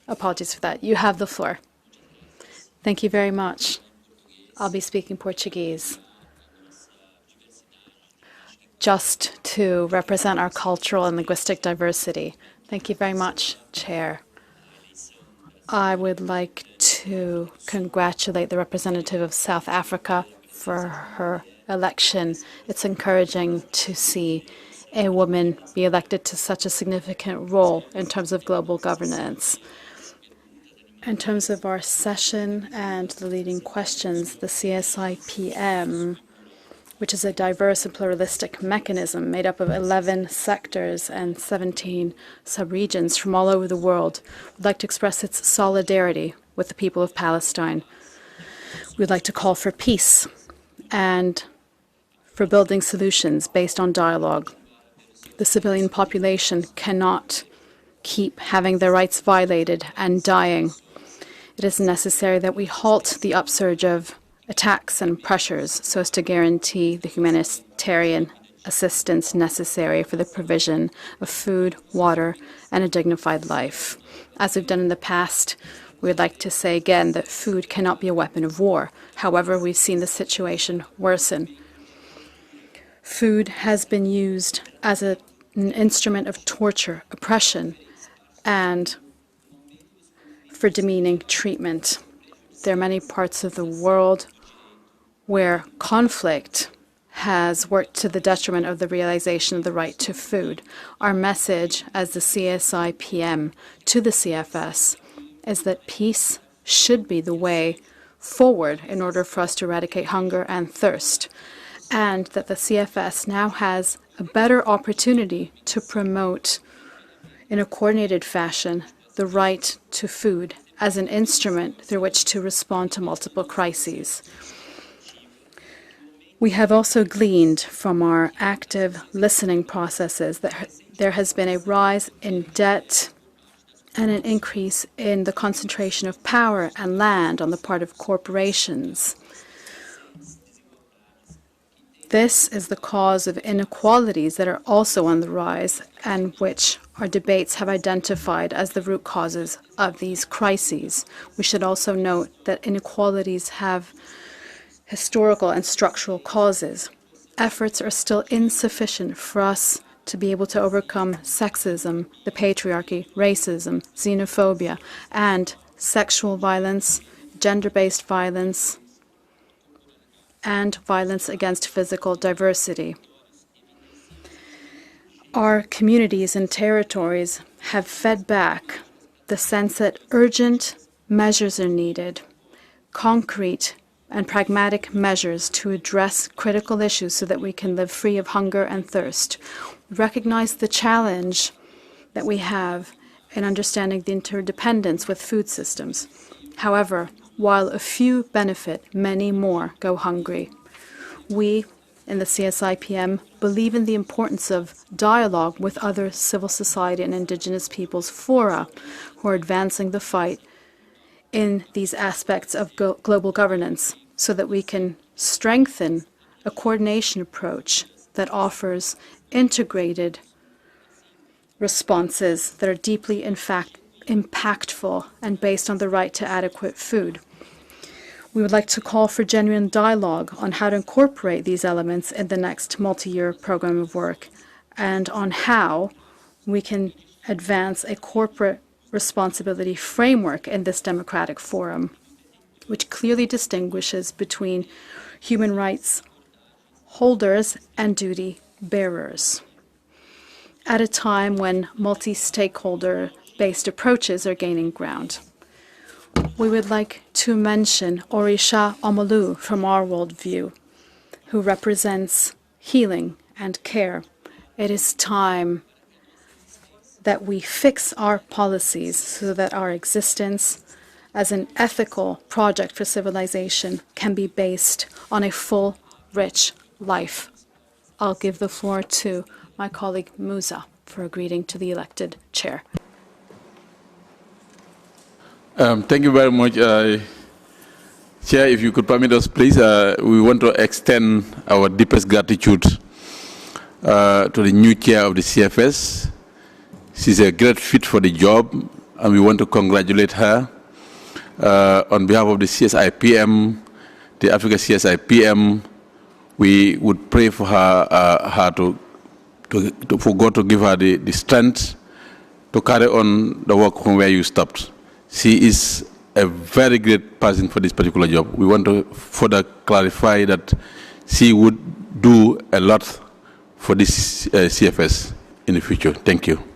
Apologies for that. You have the floor. Thank you very much. I'll be speaking Portuguese. Just to represent our cultural and linguistic diversity. Thank you very much, Chair. I would like to congratulate the representative of South Africa for her election. It's encouraging to see a woman be elected to such a significant role in terms of global governance. In terms of our session and the leading questions, the CSIPM, which is a diverse and pluralistic mechanism made up of 11 sectors and 17 subregions from all over the world, would like to express its solidarity with the people of Palestine. We'd like to call for peace and for building solutions based on dialogue. The civilian population cannot keep having their rights violated and dying. It is necessary that we halt the upsurge of attacks and pressures so as to guarantee the humanitarian assistance necessary for the provision of food, water, and a dignified life. As we've done in the past, we would like to say again that food cannot be a weapon of war. However, we've seen the situation worsen. Food has been used as an instrument of torture, oppression, and for demeaning treatment. There are many parts of the world where conflict has worked to the detriment of the realization of the right to food. Our message as the CSIPM to the CFS is that peace should be the way forward in order for us to eradicate hunger and thirst, and that the CFS now has a better opportunity to promote in a coordinated fashion the right to food as an instrument through which to respond to multiple crises. We have also gleaned from our active listening processes that there has been a rise in debt and an increase in the concentration of power and land on the part of corporations. This is the cause of inequalities that are also on the rise and which our debates have identified as the root causes of these crises. We should also note that inequalities have historical and structural causes. Efforts are still insufficient for us to be able to overcome sexism, the patriarchy, racism, xenophobia, and sexual violence, gender-based violence, and violence against physical diversity. Our communities and territories have fed back the sense that urgent measures are needed, concrete and pragmatic measures to address critical issues so that we can live free of hunger and thirst. We recognize the challenge that we have in understanding the interdependence with food systems. However, while a few benefit, many more go hungry. We in the CSIPM believe in the importance of dialogue with other civil society and indigenous peoples fora who are advancing the fight in these aspects of global governance so that we can strengthen a coordination approach that offers integrated responses that are deeply, in fact, impactful and based on the right to adequate food. We would like to call for genuine dialogue on how to incorporate these elements in the next multi-year program of work and on how we can advance a corporate responsibility framework in this democratic forum, which clearly distinguishes between human rights holders and duty bearers. At a time when multi-stakeholder-based approaches are gaining ground. We would like to mention Orisha Omalu from our worldview, who represents healing and care. It is time that we fix our policies so that our existence as an ethical project for civilization can be based on a full, rich life. I'll give the floor to my colleague Musa for a greeting to the elected chair. Thank you very much, Chair. If you could permit us, please, we want to extend our deepest gratitude to the new chair of the CFS. She's a great fit for the job. and we want to congratulate her on behalf of the CSIPM, the Africa CSIPM. We would pray for her, for God to give her the strength to carry on the work from where you stopped. She is a very great person for this particular job. We want to further clarify that she would do a lot for this CFS in the future. Thank you.